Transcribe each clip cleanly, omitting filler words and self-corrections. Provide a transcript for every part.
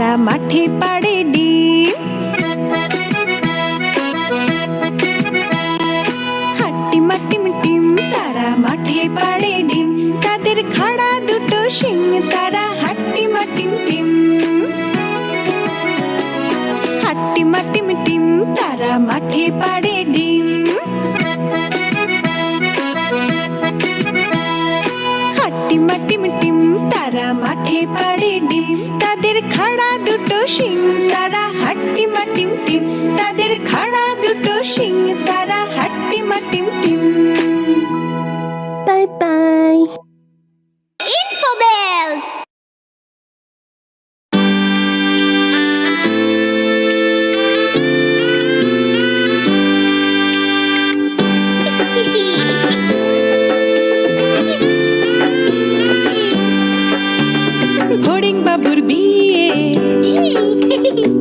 তারা মাঠে পাড়ে ডিম। হাট্টিমা টিম টিম তারা মাঠে পাড়ে ডিম। তাদের খাড়া দুটো শিং তারা হাট্টিমা টিম টিম। হাট্টিমা টিম টিম তারা মাঠে পাড়ে ডিম। হাট্টিমা টিম টিম তারা মাঠে পাড়ে ডিম। তাদের খাড়া দুটো শিং তারা হাট্টিমা টিম টিম। তাদের খাড়া দুটো শিং তারা হাট্টিমা টিম টিম। Bye bye. Infobells! ফড়িং বাবুর বিয়ে,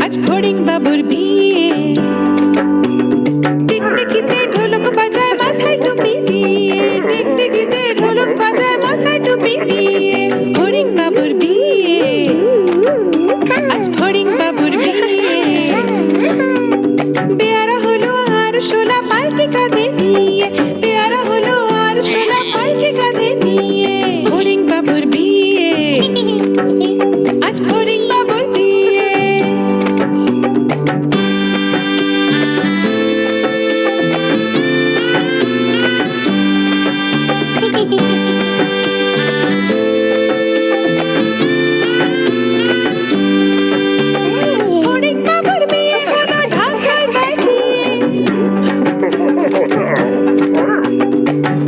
আজ ফড়িং বাবুর বিয়ে। টিকটিকিতে ঢোলক বাজায় মাথায় টুপি দিয়ে। টিকটিকিতে ঢোলক বাজায় মাথায় টুপি দিয়ে। ফড়িং বাবুর বিয়ে, আজ ফড়িং বাবুর বিয়ে। পেয়ারা হলো আর শোলা পালকি কাঁধে নিয়ে। পেয়ারা হলো আর শোলা পালকি কাঁধে নিয়ে। ফড়িং বাবুর বিয়ে, আজ ফড়িং বাবুর বিয়ে। ফড়িং বাবুর বিয়ে হলো ঢাকায় বাজিয়ে।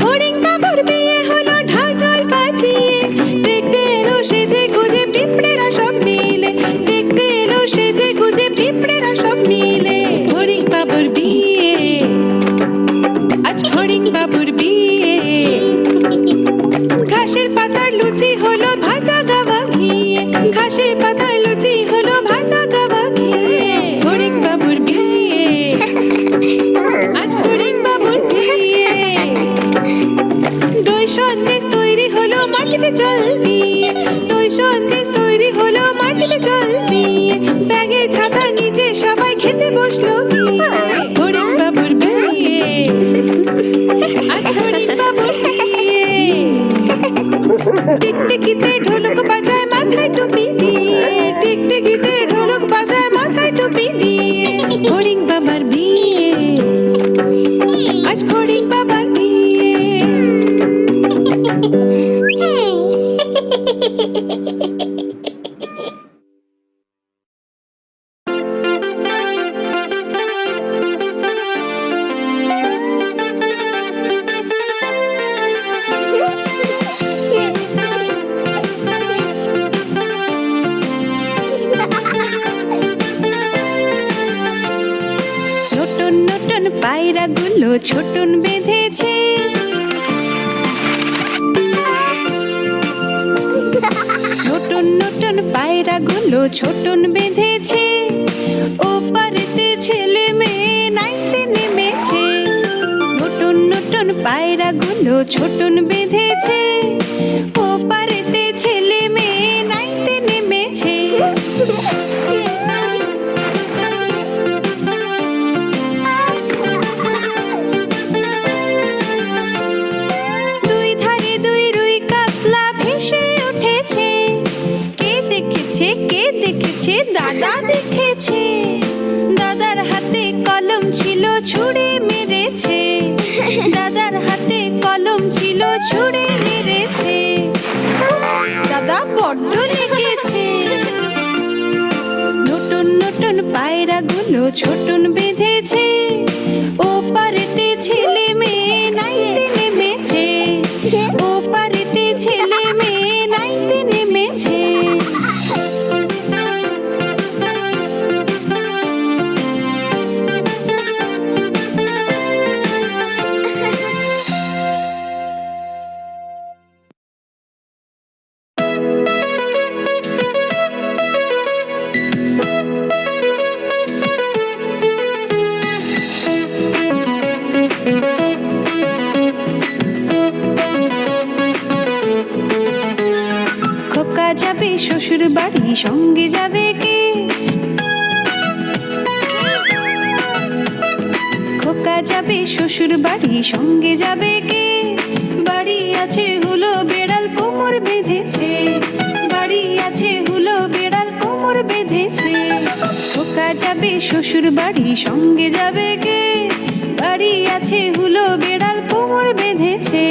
ফড়িং বাবুর বিয়ে হলো ঢাকায় বাজিয়ে। দেখতে এলো সেজে গুজে পিঁপড়েরা সব মিলে। দেখতে এলো সেজে গুজে পিঁপড়েরা সব মিলে। ফড়িং বাবুর বিয়ে, আজ ফড়িং বাবুর বিয়ে। ঘাসের পাতার লুচি হলো ভাজা গাওয়া ঘিয়ে। ঘাসের পাতার লুচি হলো ভাজা গাওয়া ঘিয়ে। ফড়িং বাবুর বিয়ে, আজ ফড়িং বাবুর বিয়ে। দই সন্দেশ তৈরি হলো মাটিতে জল দিয়ে। দই সন্দেশ তৈরি হলো মাটিতে জল দিয়ে। ব্যাগের ছাতার নিচে সবাই খেতে বসলো গিয়ে। ফড়িং বাবুর বিয়ে, আজ ফড়িং বাবুর বিয়ে। টিকটিকিতে ঢোলক বাজায় মাথায় টুপি দিয়ে। টিকটিকিতে ঢোলক বাজায় মাথায় টুপি দিয়ে। ফড়িং বাবার বিয়ে, আজ ফড়িং বাবার বিয়ে। নতুন নতুন পায়রাগুলো ছোটন বেঁধেছে। নতুন নতুন পায়রাগুলো ছোটন বেঁধেছে। ওপারেতে ছেলে মেয়ে নাইতে নেমেছে। নতুন নতুন পায়রাগুলো ছোটন বেঁধেছে। ওপারেতে ছেলে মেয়ে নাইতে নেমেছে। দুই ধারে দুই রুই কাতলা ভেসে উঠেছে। কে দেখেছে কে দেখেছে দাদা দেখেছে। দাদার হাতে কলম ছিল ছুঁড়ে মেরেছে। দাদার হাতে কলম ছিল ছুঁড়ে মেরেছে। দাদা বড্ড লেগেছে। নতুন নতুন পায়রাগুলো ছোটন বেঁধেছে। ওপারেতে ছেলে মেয়ে নাইতে নেমেছে। ওপারেতে ছেলে মেয়ে নাইতে নেমেছে। যাবে শ্বশুর বাড়ি, সঙ্গে যাবে কে? যাবে শ্বশুর বাড়ি, সঙ্গে যাবে কে? বাড়ি আছে হুলো বেড়াল কোমর বেঁধেছে, বাড়ি আছে হুলো বেড়াল কোমর বেঁধেছে। খোকা যাবে শ্বশুর বাড়ি, সঙ্গে যাবে কে? বাড়ি আছে হুলো বেড়াল কোমর বেঁধেছে।